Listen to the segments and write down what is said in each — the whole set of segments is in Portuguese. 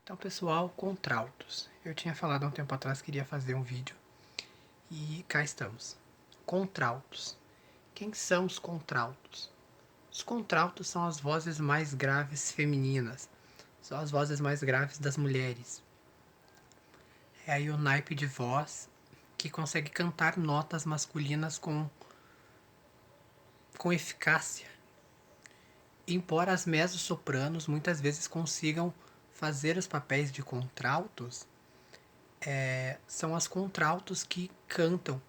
Então, pessoal, contraltos. Eu tinha falado há um tempo atrás que iria fazer um vídeo e cá estamos. Contraltos. Quem são os contraltos? Os contraltos são as vozes mais graves femininas. São as vozes mais graves das mulheres. É aí o naipe de voz que consegue cantar notas masculinas com eficácia. Embora as mezzo-sopranos muitas vezes consigam fazer os papéis de contraltos, são as contraltos que cantam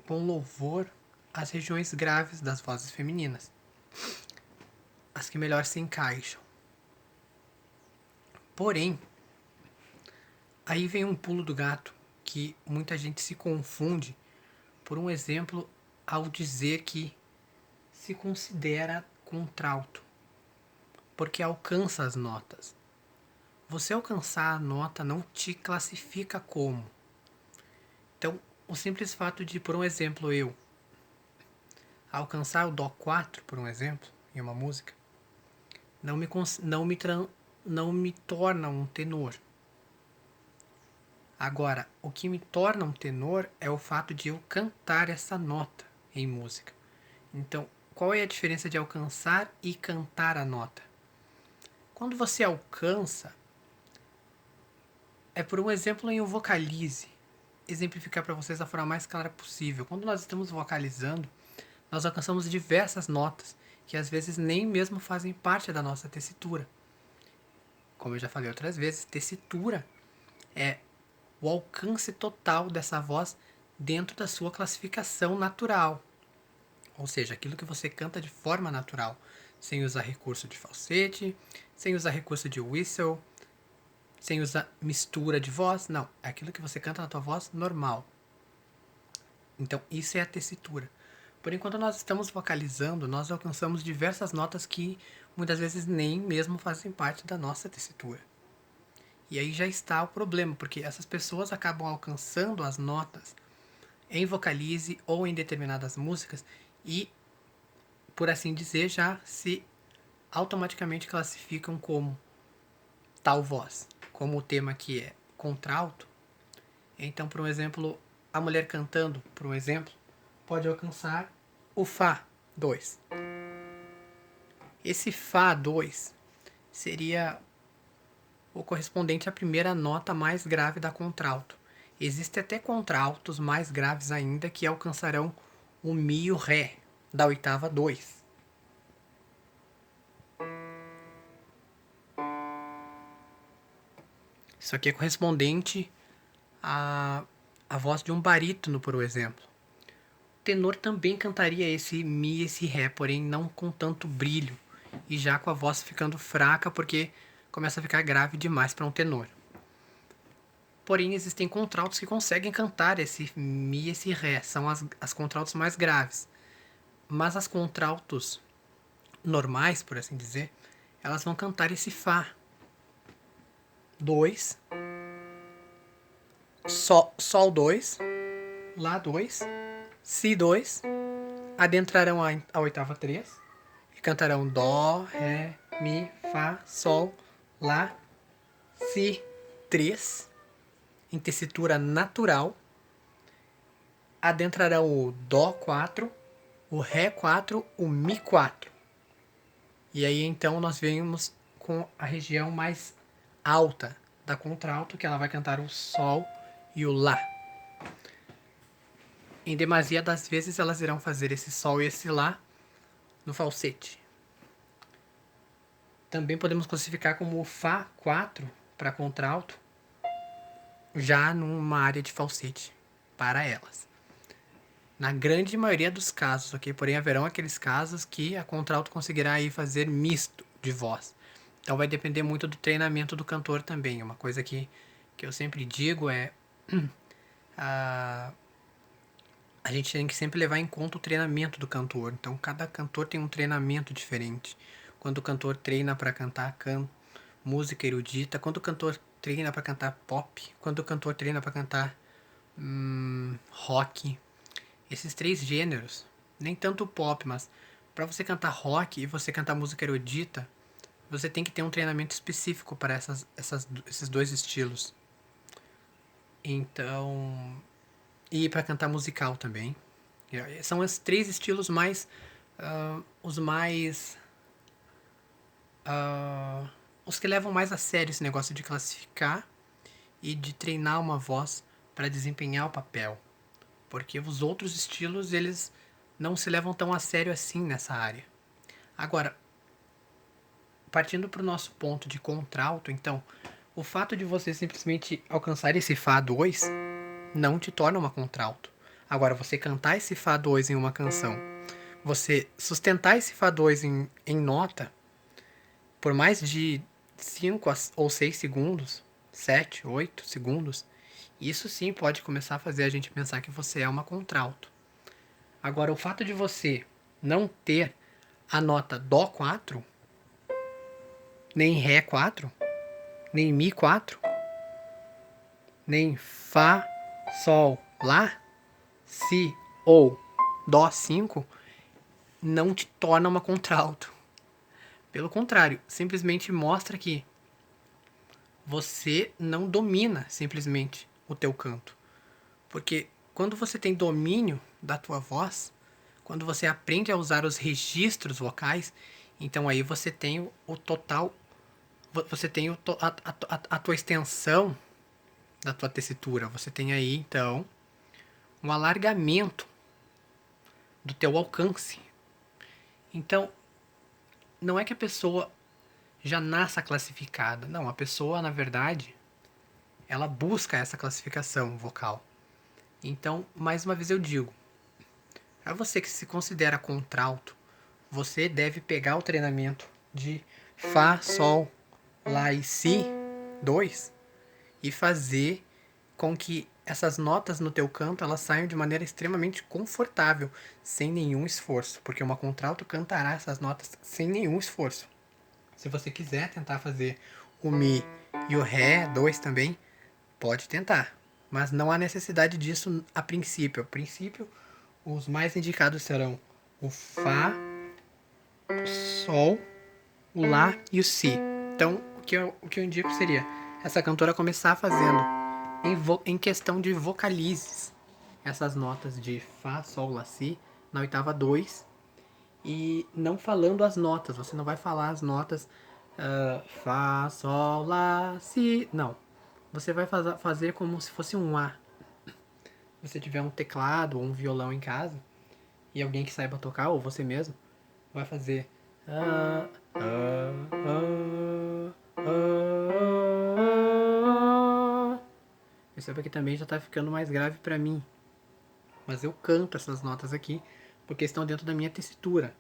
com louvor às regiões graves das vozes femininas, as que melhor se encaixam. Porém, aí vem um pulo do gato que muita gente se confunde por um exemplo ao dizer que se considera contralto, porque alcança as notas. Você alcançar a nota não te classifica como. Então, o simples fato de, por um exemplo, eu alcançar o Dó 4, por um exemplo, em uma música, não me torna um tenor. Agora, o que me torna um tenor é o fato de eu cantar essa nota em música. Então, qual é a diferença de alcançar e cantar a nota? Quando você alcança, é por um exemplo em um vocalize. Exemplificar para vocês da forma mais clara possível. Quando nós estamos vocalizando, nós alcançamos diversas notas que às vezes nem mesmo fazem parte da nossa tessitura. Como eu já falei outras vezes, tessitura é o alcance total dessa voz dentro da sua classificação natural. Ou seja, aquilo que você canta de forma natural, sem usar recurso de falsete, sem usar recurso de whistle, sem usar mistura de voz. Não, é aquilo que você canta na tua voz normal. Então, isso é a tessitura. Por enquanto nós estamos vocalizando, nós alcançamos diversas notas que muitas vezes nem mesmo fazem parte da nossa tessitura. E aí já está o problema, porque essas pessoas acabam alcançando as notas em vocalize ou em determinadas músicas e, por assim dizer, já se automaticamente classificam como tal voz. Como o tema aqui é contralto, então, por um exemplo, a mulher cantando, por um exemplo, pode alcançar o Fá 2. Esse Fá 2 seria o correspondente à primeira nota mais grave da contralto. Existem até contraltos mais graves ainda que alcançarão o Mi e o Ré da oitava 2. Isso aqui é correspondente à voz de um barítono, por exemplo. O tenor também cantaria esse Mi e esse Ré, porém não com tanto brilho, e já com a voz ficando fraca porque começa a ficar grave demais para um tenor. Porém, existem contraltos que conseguem cantar esse Mi e esse Ré, são as contraltos mais graves. Mas as contraltos normais, por assim dizer, elas vão cantar esse Fá 2, Sol 2, Lá 2, Si 2, adentrarão a oitava 3 e cantarão Dó, Ré, Mi, Fá, Sol, Lá, Si 3 em tessitura natural, adentrarão o Dó 4, o Ré 4, o Mi 4. E aí então nós vemos com a região mais alta da contralto, que ela vai cantar o Sol e o Lá. Em demasia das vezes elas irão fazer esse Sol e esse Lá no falsete. Também podemos classificar como o Fá 4 para contralto, já numa área de falsete para elas. Na grande maioria dos casos, ok? Porém, haverão aqueles casos que a contralto conseguirá aí fazer misto de voz. Então vai depender muito do treinamento do cantor também. Uma coisa que eu sempre digo é a gente tem que sempre levar em conta o treinamento do cantor. Então cada cantor tem um treinamento diferente. Quando o cantor treina para cantar música erudita, quando o cantor treina para cantar pop, quando o cantor treina para cantar rock. Esses três gêneros, nem tanto pop, mas para você cantar rock e você cantar música erudita, você tem que ter um treinamento específico para esses dois estilos. Então, e para cantar musical também. São os três estilos mais os mais os que levam mais a sério esse negócio de classificar e de treinar uma voz para desempenhar o papel, porque os outros estilos eles não se levam tão a sério assim nessa área. Agora, partindo para o nosso ponto de contralto, então, o fato de você simplesmente alcançar esse Fá2 não te torna uma contralto. Agora, você cantar esse Fá2 em uma canção, você sustentar esse Fá2 em nota por mais de 5 ou 6 segundos, 7, 8 segundos, isso sim pode começar a fazer a gente pensar que você é uma contralto. Agora, o fato de você não ter a nota Dó4, nem Ré4, nem Mi4, nem Fá, Sol, Lá, Si ou Dó5, não te torna uma contralto. Pelo contrário, simplesmente mostra que você não domina simplesmente o teu canto. Porque quando você tem domínio da tua voz, quando você aprende a usar os registros vocais, então aí você tem o total, você tem a tua extensão da tua tessitura. Você tem aí, então, um alargamento do teu alcance. Então, não é que a pessoa já nasça classificada. Não, a pessoa, na verdade, ela busca essa classificação vocal. Então, mais uma vez eu digo, para você que se considera contralto, você deve pegar o treinamento de Fá, Sol, Lá e Si 2 e fazer com que essas notas no teu canto elas saiam de maneira extremamente confortável, sem nenhum esforço, porque uma contralto cantará essas notas sem nenhum esforço. Se você quiser tentar fazer o Mi e o Ré 2 também, pode tentar, mas não há necessidade disso a princípio. A princípio, os mais indicados serão o Fá, o Sol, o Lá e o Si. Então, o que eu indico seria essa cantora começar fazendo em questão de vocalizes essas notas de Fá, Sol, Lá, Si na oitava 2 e não falando as notas. Você não vai falar as notas Fá, Sol, Lá, Si. Não. Você vai fazer como se fosse um A. Se você tiver um teclado ou um violão em casa e alguém que saiba tocar, ou você mesmo, vai fazer. Perceba que também já está ficando mais grave para mim. Mas eu canto essas notas aqui porque estão dentro da minha tessitura.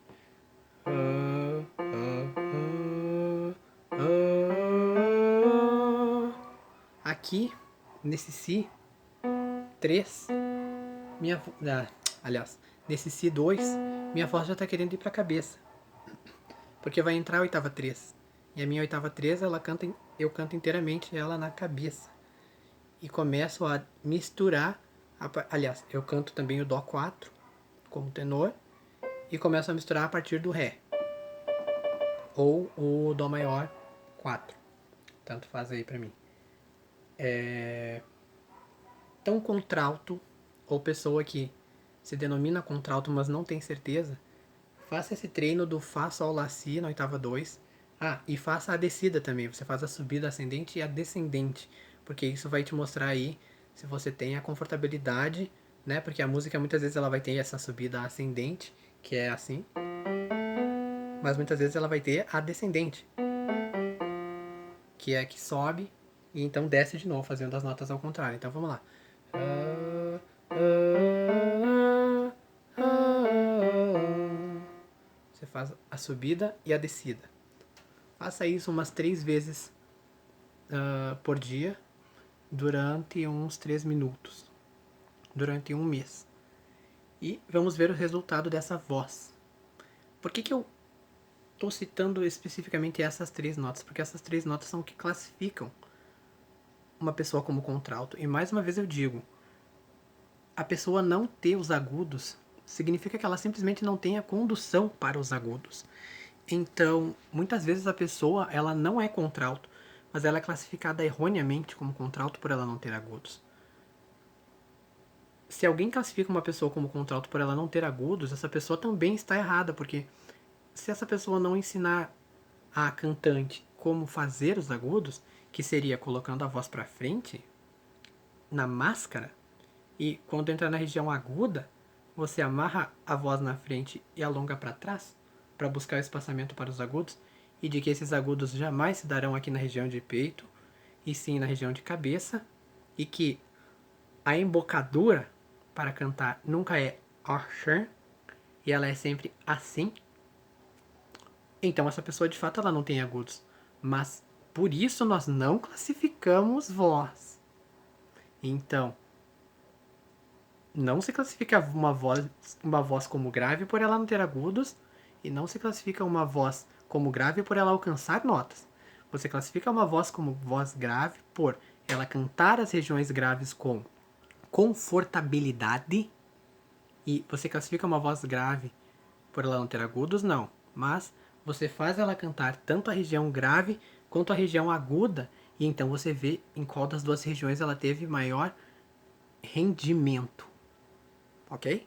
Aqui, nesse Si 3, aliás, nesse Si 2, minha voz já está querendo ir para a cabeça. Porque vai entrar a oitava 3. E a minha oitava 3, eu canto inteiramente ela na cabeça. E começo a misturar. Aliás, eu canto também o Dó 4 como tenor. E começo a misturar a partir do Ré. Ou o Dó maior 4. Tanto faz aí pra mim. Então, contralto, ou pessoa que se denomina contralto, mas não tem certeza, faça esse treino do Fá, Sol, Lá, Si na oitava 2. E faça a descida também. Você faz a subida ascendente e a descendente. Porque isso vai te mostrar aí se você tem a confortabilidade, né? Porque a música muitas vezes ela vai ter essa subida ascendente, que é assim. Mas muitas vezes ela vai ter a descendente, que é que sobe e então desce de novo, fazendo as notas ao contrário. Então vamos lá. Você faz a subida e a descida. Faça isso umas 3 vezes por dia, durante uns 3 minutos, durante um mês. E vamos ver o resultado dessa voz. Por que eu estou citando especificamente essas 3 notas? Porque essas 3 notas são o que classificam uma pessoa como contralto. E mais uma vez eu digo, a pessoa não ter os agudos significa que ela simplesmente não tem a condução para os agudos. Então, muitas vezes a pessoa, ela não é contralto, mas ela é classificada erroneamente como contralto por ela não ter agudos. Se alguém classifica uma pessoa como contralto por ela não ter agudos, essa pessoa também está errada, porque se essa pessoa não ensinar a cantante como fazer os agudos, que seria colocando a voz para frente na máscara, e quando entrar na região aguda, você amarra a voz na frente e alonga para trás para buscar o espaçamento para os agudos, e de que esses agudos jamais se darão aqui na região de peito, e sim na região de cabeça, e que a embocadura para cantar nunca é assim, e ela é sempre assim. Então essa pessoa de fato ela não tem agudos, mas por isso nós não classificamos voz. Então, não se classifica uma voz como grave por ela não ter agudos, e não se classifica uma voz como grave por ela alcançar notas. Você classifica uma voz como voz grave por ela cantar as regiões graves com confortabilidade, e você classifica uma voz grave por ela não ter agudos, não. Mas você faz ela cantar tanto a região grave quanto a região aguda, e então você vê em qual das duas regiões ela teve maior rendimento. Ok?